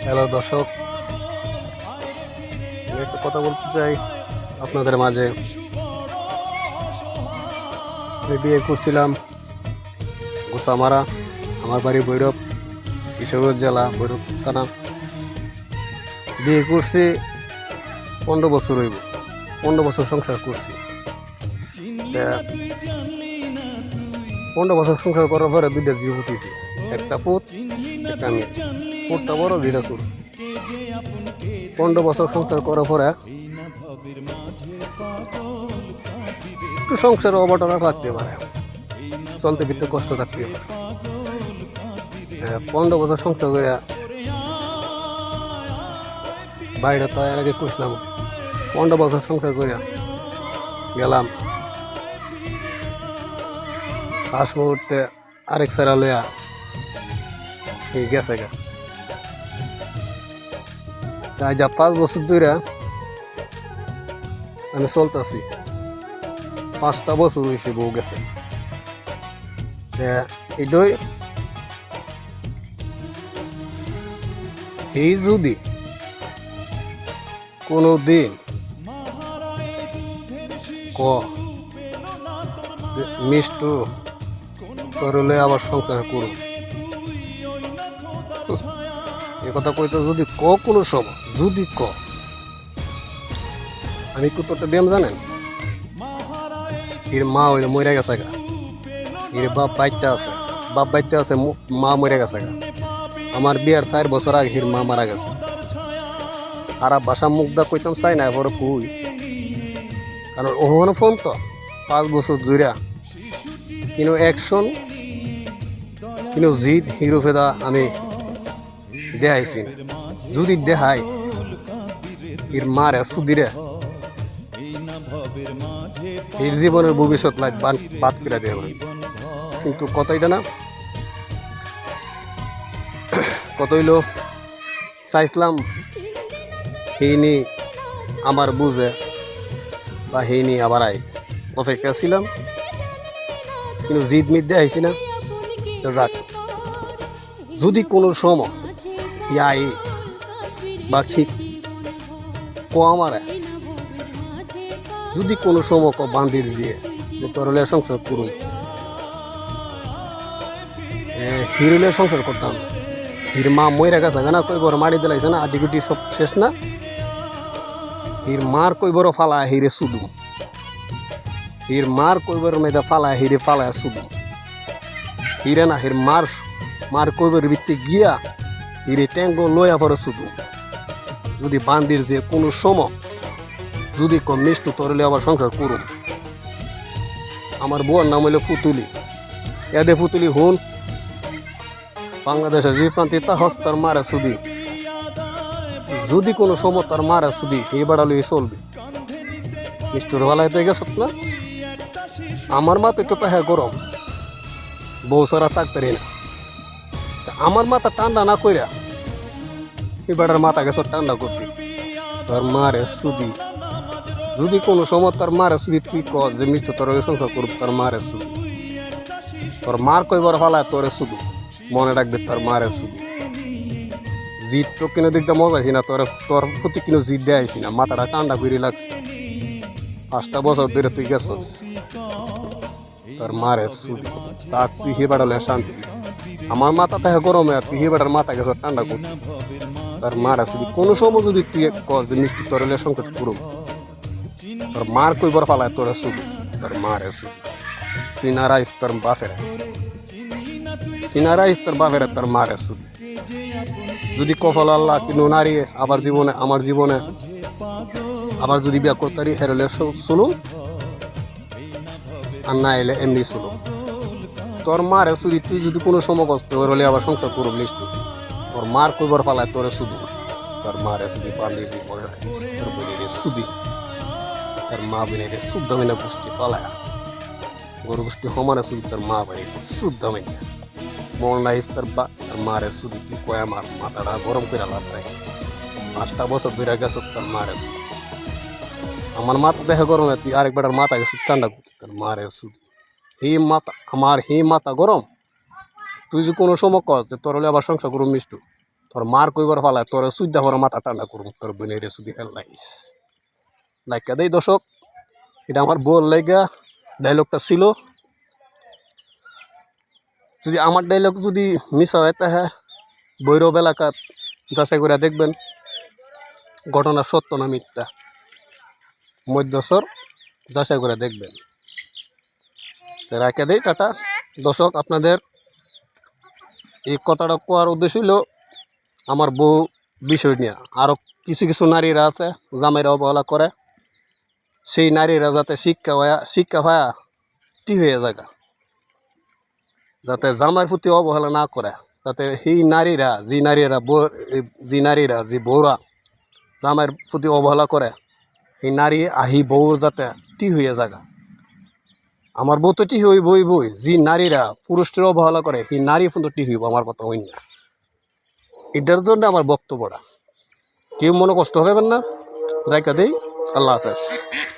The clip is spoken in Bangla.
হ্যালো দর্শক, আমি একটা কথা বলতে চাই আপনাদের মাঝে। আমি বিয়ে করছিলাম গোসামারা, আমার বাড়ি ভৈরব, কিশোরগঞ্জ জেলা, ভৈরব থানা। বিয়ে করছি 15 বছর হইব, 15 বছর সংসার করছি। 15 বছর সংসার করার পরে 2টা জীব উঠেছি, একটা পুত একটা মেয়ে। পুতটা বড়, 2টা ছোট। 15 বছর সংসার করার পরে একটু সংসারে অবটনা থাকতে পারে, চলতে ফিরতে কষ্ট থাকতে পারে। 15 বছর সংসার করে বাইরে তো এর আগে করছিলাম। 15 বছর সংসার করে গেলাম, ফার্স্ট মুহূর্তে আরেক সারা লইয়া গেছে গা। তাই যা 5 বছর ধরে আমি চলতেছি। 5টা বছর হয়েছে বউ গেছে। এটাই এই যদি কোনো দিন মিষ্টু করলে আবার সংসার করুন, এ কথা কইতে যদি কোনো সময় যদি আমি কতটা ব্যায়াম জানেন, এর মা হইলে মরে গেছে গা, এর বাপ বাচ্চা আছে, মা মরে গেছে গা। আমার বিয়ার 4 বছর আগে এর মা মারা গেছে। আর ভাষা মুগ্ধা কইতাম চাই না, বড় কই, কারণ ওখানে ফোন তো 5 বছর ধরে কিন্তু অ্যাকশন কিন্তু জিদ হিরো ফেদা আমি দেখাইছি। যদি দেখাই এর মারে সুদিরে এর জীবনের ভবিষ্যৎ লাইট বাদ করে দেওয়া, কিন্তু কত এটা না, কত হইল চাইছিলাম হেইনি আমার বুঝে বা হেইনি আবার আই অপেক্ষা ছিলাম, কিন্তু জিদ মিদ দিয়ে আইসি না। যাক, যদি কোনো সময় ইয়াই বা ঠিক আমারে যদি কোনো সময় বান্দির দিয়ে তরলে সংসার করুন, হিরোলে সংসার করতাম। হির মা মইরা গেছে না, কই বড় মারি দিলাইছে না, আডিগুটি সব শেষ না। হির মার কই বড় ফালা হিরে সুদু, হির মার কই বড় মেয়েদা ফালা হিরে ফালায় সুদু। হিরে না, হির মার কইবের ভিত্তি গিয়া হিরে ট্যাঙ্গো লয়া পরে শুধু। যদি বান্দির যে কোনো সময় যদি মিষ্টু তরলে আবার সংসার করুন, আমার বউর নাম হইল ফুতুলি। এদে ফুতুলি হুন, বাংলাদেশের যে প্রান্তে তা হস্তার মারা সুদি, যদি কোনো সময় তার মারা সুদি এই বাড়ালো চলবে। মিষ্টুর বেলায় তো গেছ না, আমার মাথায় তো তাহা গরম, বউ সারা থাকতে না। আমার মাথা ঠান্ডা না কইরা এবারের মাথা গেছ ঠান্ডা করতে। তোর মারে সুদি যদি কোনো সময় তোর মারে সুদি তুই কর যে মিষ্টি তোর সংসার করুক, তোর মারে সুদি, তোর মার কইবার ফালায় তোরে শুধু মনে রাখবে, তোর মারে সুদি। জিদ তো কিনে দেখতে মজাইছি না, তোর প্রতি কিনে জিদ দেয়াইছি না, মাথাটা ঠান্ডা করে লাগছে। 5টা বছর ধরে তুই গেছস, তোর মারে সুদি, তা তুই হে বাড়ালে শান্তি। আমার মাথা থেকে গরমে আর তুই হে বেটার মাথা গেছ ঠান্ডা করবি। তার মার আছে কোনো সময় যদি তুই কস যে মিষ্টি তরলে সংকট করুম, তোর মার কইবার ফালায় তোরা শুধু তোর মার আছে। সিনারা ইস্তর বাফেরা, সিনারা ইস্তর বাফেরা তোর মার আছে। যদি কফল আল্লাহ কিন্তু নারী আবার জীবনে আমার জীবনে আবার যদি বিয়া করতারি হেরলে শুনুন, আর না এলে এমনি শুনুন। তোর মারে শুধু তুই যদি কোনো সময় কষ্ট হলে আবার সংসার করুক মিষ্টি, তোর মার কইবার পালায় তোরে শুধু তোর মারে শুধু পালিয়ে তোর বোনের শুধু তোর মা বোনের শুদ্ধ মিনা পুষ্টি পালায় গরু পুষ্টি সমানে শুধু তোর মা বোনের শুদ্ধ মিনা মন নাই তোর মারে শুধু তুই কয় আমার মাথাটা গরম করে লাভ নাই। 5টা বছর ধরে গেছে তোর মারে আমার মাথা দেখে গরমে তুই আরেক বেটার মাথা গেছে ঠান্ডা করতে, তোর মারে শুধু হি মাথা আমার হি মাথা গরম। তুই যে কোনো সময় কস যে তোর হলে আবার সংসার করুম মিষ্টু, তোর মার কইবার ফালায় তোর সুইদা পরে মাথা ঠান্ডা করুন তোর বোনের শুধু হেল্লাইস লাইকা দেই দর্শক এটা আমার বল লাইগা ডায়লগটা ছিল যদি আমার ডায়লগ যদি মিশা হয় তাহলে ভৈরব এলাকার যাচাই করে দেখবেন ঘটনা সত্য না মিথ্যা মধ্যস্বর যাচাই করে দেখবেন রাখে দেই টাটা দর্শক আপনাদের এই কথাটা কোয়ার উদ্দেশ্য হইল আমার বউ বিষয় নিয়ে আরও কিছু কিছু নারীরা আছে জামাইরা অবহেলা করে সেই নারীরা যাতে শিক্ষা হয়ে ঠিক হয়ে যায় যাতে জামাইয়ের প্রতি অবহেলা না করে যাতে সেই নারীরা যে বউরা জামাইয়ের প্রতি অবহেলা করে এই নারী আহি বউর যাতে ঠিক হয়ে যায় আমার বউ তো ঠিক বই যে নারীরা পুরুষের অবহেলা করে সেই নারী কিন্তু ঠিক হইব আমার কথা হইন না এটার জন্য আমার বক্তব্যটা কেউ মনে কষ্ট হবেন না রাইকা দেই আল্লাহ হাফেজ